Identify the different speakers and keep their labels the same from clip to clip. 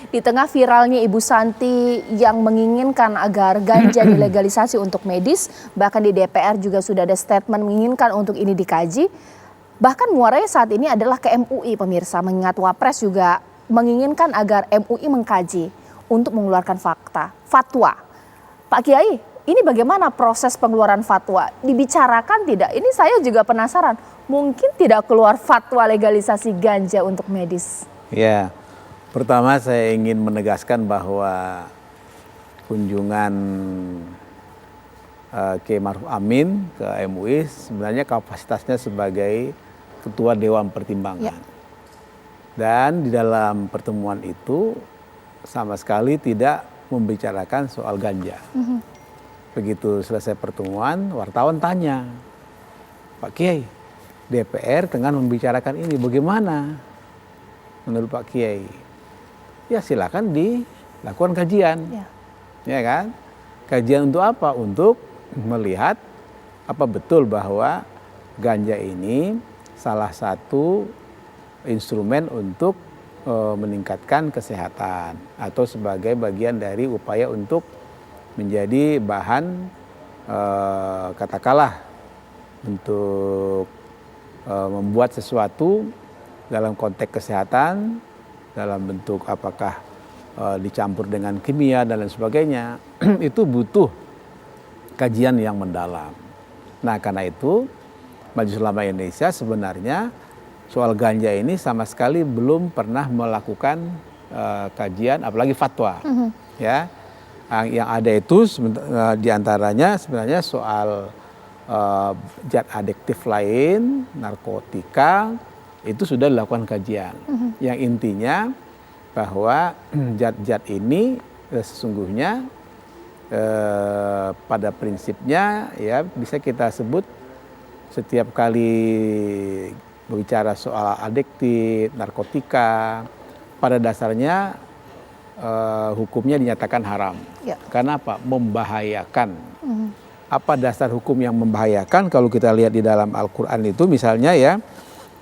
Speaker 1: Di tengah viralnya Ibu Santi yang menginginkan agar ganja dilegalisasi untuk medis, bahkan di DPR juga sudah ada statement menginginkan untuk ini dikaji. Bahkan muaranya saat ini adalah ke MUI, pemirsa, mengingat Wapres juga menginginkan agar MUI mengkaji untuk mengeluarkan fatwa. Pak Kiai, ini bagaimana proses pengeluaran fatwa? Dibicarakan tidak? Ini saya juga penasaran, mungkin tidak keluar fatwa legalisasi ganja untuk medis.
Speaker 2: Ya, pertama saya ingin menegaskan bahwa kunjungan Kiai Ma'ruf Amin ke MUI sebenarnya kapasitasnya sebagai Ketua Dewan Pertimbangan. Ya. Dan di dalam pertemuan itu sama sekali tidak membicarakan soal ganja. Begitu selesai pertemuan, wartawan tanya, Pak Kiai, DPR tengah membicarakan ini, bagaimana menurut Pak Kiai? Ya silakan dilakukan kajian. Ya kan? Kajian untuk apa? Untuk melihat apa betul bahwa ganja ini salah satu instrumen untuk meningkatkan kesehatan atau sebagai bagian dari upaya untuk menjadi bahan katakanlah untuk membuat sesuatu dalam konteks kesehatan, dalam bentuk apakah dicampur dengan kimia dan lain sebagainya, itu butuh kajian yang mendalam. Nah karena itu Majelis Ulama Indonesia sebenarnya soal ganja ini sama sekali belum pernah melakukan kajian, apalagi fatwa. Ya, yang ada itu diantaranya sebenarnya soal zat adiktif lain, narkotika, itu sudah dilakukan kajian. Yang intinya bahwa zat-zat ini sesungguhnya pada prinsipnya ya bisa kita sebut setiap kali berbicara soal adiktif, narkotika, pada dasarnya hukumnya dinyatakan haram. Ya. Karena apa? Membahayakan. Apa dasar hukum yang membahayakan? Kalau kita lihat di dalam Al-Quran itu misalnya ya,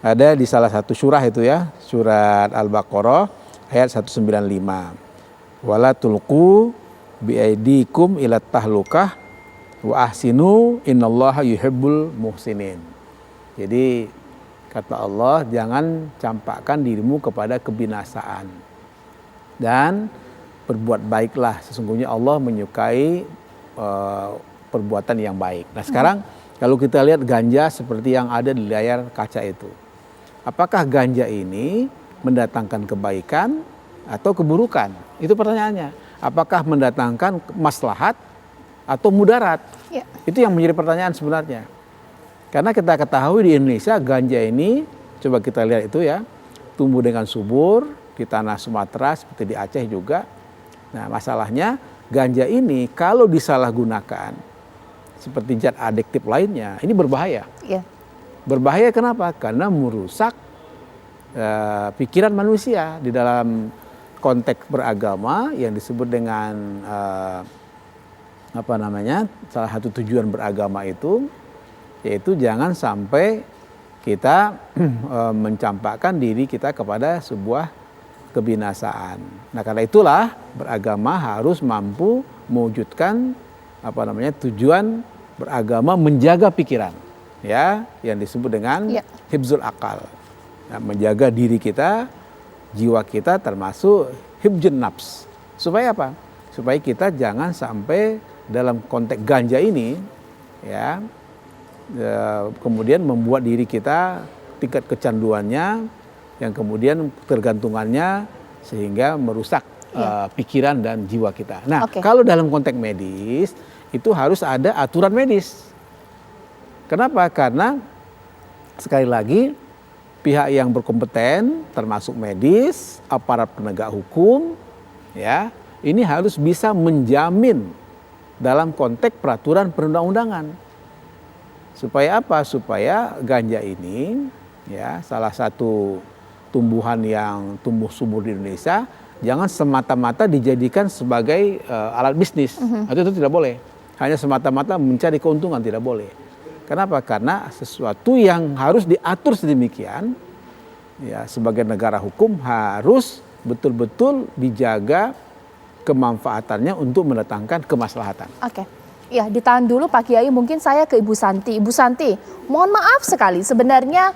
Speaker 2: ada di salah satu surah itu ya, surat Al-Baqarah ayat 195. Wala tulqu biaidikum ila tahlukah wa ahsinu innallaha yuhibbul muhsinin. Jadi kata Allah, jangan campakkan dirimu kepada kebinasaan dan berbuat baiklah, sesungguhnya Allah menyukai perbuatan yang baik. Nah sekarang kalau kita lihat ganja seperti yang ada di layar kaca itu, apakah ganja ini mendatangkan kebaikan atau keburukan? Itu pertanyaannya. Apakah mendatangkan maslahat atau mudarat? Ya. Itu yang menjadi pertanyaan sebenarnya. Karena kita ketahui di Indonesia ganja ini, coba kita lihat itu ya, tumbuh dengan subur di tanah Sumatera seperti di Aceh juga. Nah masalahnya ganja ini kalau disalahgunakan seperti zat adiktif lainnya, ini berbahaya. Ya. Berbahaya kenapa? Karena merusak pikiran manusia di dalam konteks beragama yang disebut dengan salah satu tujuan beragama itu, yaitu jangan sampai kita mencampakkan diri kita kepada sebuah kebinasaan. Nah karena itulah beragama harus mampu mewujudkan tujuan beragama menjaga pikiran, ya, yang disebut dengan hifzul akal. Nah, menjaga diri kita, jiwa kita, termasuk hifzun nafs. Supaya apa? Supaya kita jangan sampai dalam konteks ganja ini, ya, kemudian membuat diri kita tingkat kecanduannya, yang kemudian tergantungannya sehingga merusak pikiran dan jiwa kita. Nah, kalau dalam konteks medis itu harus ada aturan medis. Kenapa? Karena sekali lagi pihak yang berkompeten termasuk medis, aparat penegak hukum, ya, ini harus bisa menjamin dalam konteks peraturan perundang-undangan. Supaya apa? Supaya ganja ini, ya, salah satu tumbuhan yang tumbuh subur di Indonesia, jangan semata-mata dijadikan sebagai alat bisnis. Itu tidak boleh. Hanya semata-mata mencari keuntungan, tidak boleh. Kenapa? Karena sesuatu yang harus diatur sedemikian, ya, sebagai negara hukum harus betul-betul dijaga kemanfaatannya untuk mendatangkan kemaslahatan.
Speaker 1: Oke. Ya, ditahan dulu Pak Kiai, mungkin saya ke Ibu Santi. Ibu Santi, mohon maaf sekali sebenarnya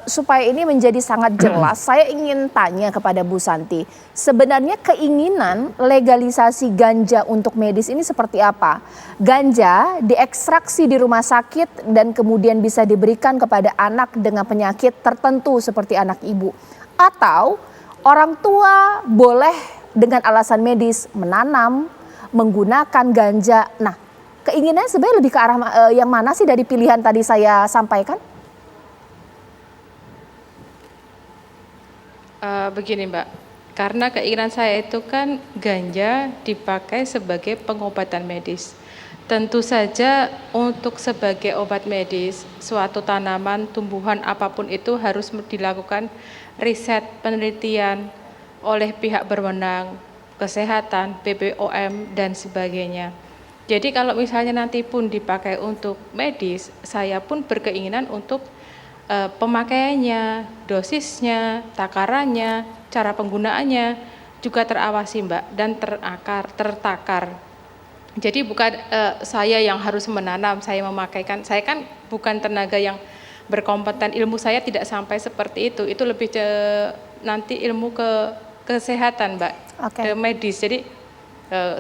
Speaker 1: supaya ini menjadi sangat jelas, saya ingin tanya kepada Bu Santi. Sebenarnya keinginan legalisasi ganja untuk medis ini seperti apa? Ganja diekstraksi di rumah sakit dan kemudian bisa diberikan kepada anak dengan penyakit tertentu seperti anak ibu. Atau orang tua boleh dengan alasan medis menanam, menggunakan ganja. Nah, keinginannya sebenarnya lebih ke arah yang mana sih dari pilihan tadi saya sampaikan?
Speaker 3: Begini Mbak, karena keinginan saya itu kan ganja dipakai sebagai pengobatan medis. Tentu saja untuk sebagai obat medis, suatu tanaman, tumbuhan apapun itu harus dilakukan riset, penelitian oleh pihak berwenang, kesehatan, BPOM, dan sebagainya. Jadi kalau misalnya nanti pun dipakai untuk medis, saya pun berkeinginan untuk pemakaiannya, dosisnya, takarannya, cara penggunaannya juga terawasi Mbak, dan tertakar. Jadi bukan saya yang harus menanam, saya memakaikan, saya kan bukan tenaga yang berkompeten, ilmu saya tidak sampai seperti itu lebih nanti ilmu ke kesehatan Mbak, ke medis. Jadi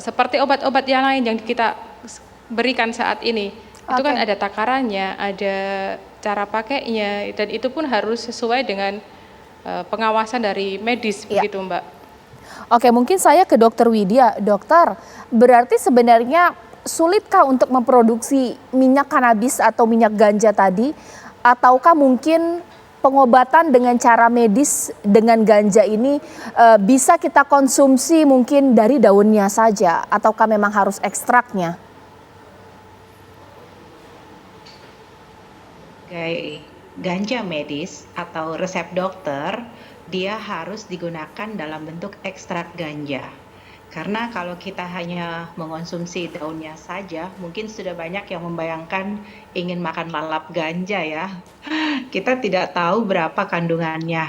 Speaker 3: seperti obat-obat yang lain yang kita berikan saat ini, itu kan ada takarannya, ada cara pakainya, dan itu pun harus sesuai dengan pengawasan dari medis, begitu Mbak.
Speaker 1: Oke, mungkin saya ke Dokter Widya. Dokter, berarti sebenarnya sulitkah untuk memproduksi minyak kanabis atau minyak ganja tadi, ataukah mungkin pengobatan dengan cara medis dengan ganja ini bisa kita konsumsi mungkin dari daunnya saja, ataukah memang harus ekstraknya?
Speaker 4: Ganja medis atau resep dokter, dia harus digunakan dalam bentuk ekstrak ganja. Karena kalau kita hanya mengonsumsi daunnya saja, mungkin sudah banyak yang membayangkan ingin makan lalap ganja ya. Kita tidak tahu berapa kandungannya.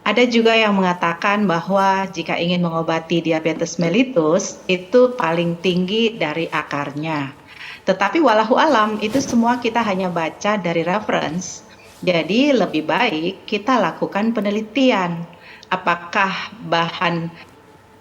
Speaker 4: Ada juga yang mengatakan bahwa jika ingin mengobati diabetes mellitus, itu paling tinggi dari akarnya. Tetapi walahu alam, itu semua kita hanya baca dari reference. Jadi lebih baik kita lakukan penelitian. Apakah bahan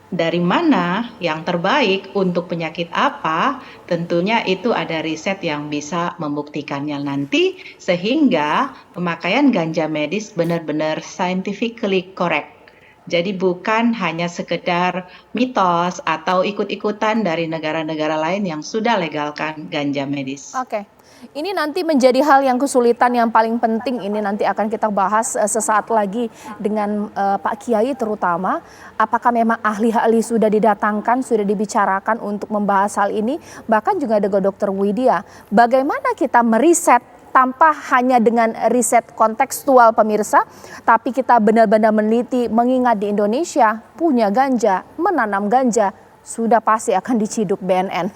Speaker 4: dari mana yang terbaik untuk penyakit apa, tentunya itu ada riset yang bisa membuktikannya nanti, sehingga pemakaian ganja medis benar-benar scientifically correct. Jadi bukan hanya sekedar mitos atau ikut-ikutan dari negara-negara lain yang sudah legalkan ganja medis.
Speaker 1: Oke. Ini nanti menjadi hal yang kesulitan yang paling penting, ini nanti akan kita bahas sesaat lagi dengan Pak Kiai terutama. Apakah memang ahli-ahli sudah didatangkan, sudah dibicarakan untuk membahas hal ini. Bahkan juga ada Dr. Widya. Bagaimana kita meriset tanpa hanya dengan riset kontekstual pemirsa, tapi kita benar-benar meneliti, mengingat di Indonesia punya ganja, menanam ganja, sudah pasti akan diciduk BNN.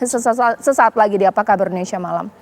Speaker 1: Sesaat lagi di Apa Kabar Indonesia Malam.